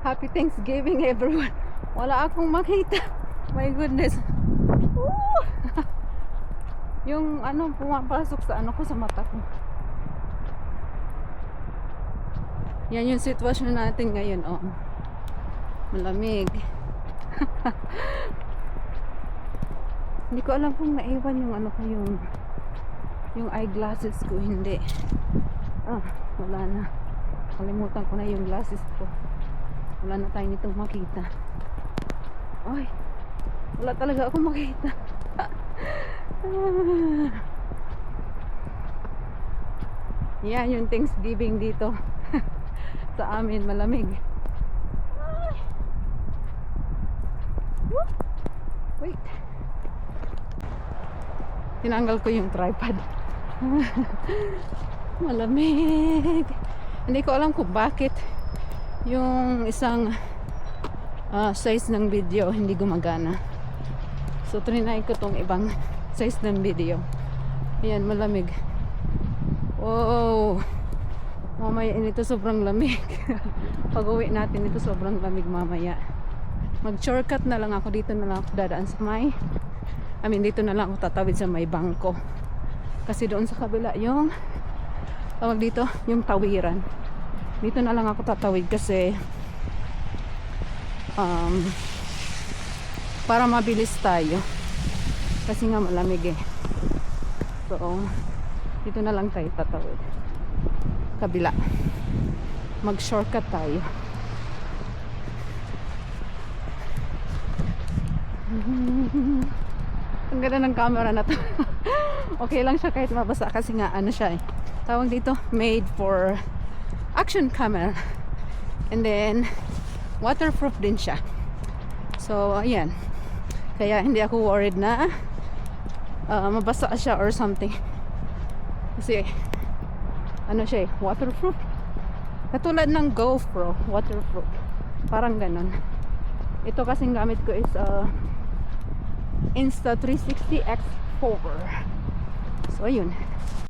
Happy Thanksgiving everyone. Wala akong makita. My goodness. Woo! Yung ano pumapasok sa ano ko, sa mata ko. Yan yung sitwasyon natin ngayon, oh. Malamig. Hindi ko alam kung naiwan yung ano ko, yung eyeglasses ko. Hindi. Wala na. Kalimutan ko na yung glasses ko. Wala na tayo nitong makita. Ay, wala talaga ako makita. Yan yung Thanksgiving dito. Sa amin, malamig. Ay. Wait. Tinanggal ko yung tripod. Malamig. Hindi ko alam kung bakit yung isang size ng video hindi gumagana. So trinay ko tong ibang size ng video. Ayan, malamig. Wow, mamaya nito sobrang lamig. Pag uwi natin ito sobrang lamig mamaya. Mag shortcut na lang ako. Dito na lang ako dadaan sa may dito na lang ako tatawid sa may bangko. Kasi doon sa kabila yung tawag dito, yung tawiran. Dito na lang ako tatawid kasi para mabilis tayo. Kasi nga malamig eh. So dito na lang tayo tatawid. Kabila. Mag shortcut tayo. Ang ganda ng camera na to. Okay lang siya kahit mabasa kasi nga ano siya eh. Tawag dito, made for action camera. And then waterproof din siya. So ayan. Kaya hindi ako worried na mabasa siya or something. Kasi ano siya eh, waterproof. Katulad ng GoPro, waterproof. Parang ganun. Ito kasing gamit ko is Insta360 X4. So ayun.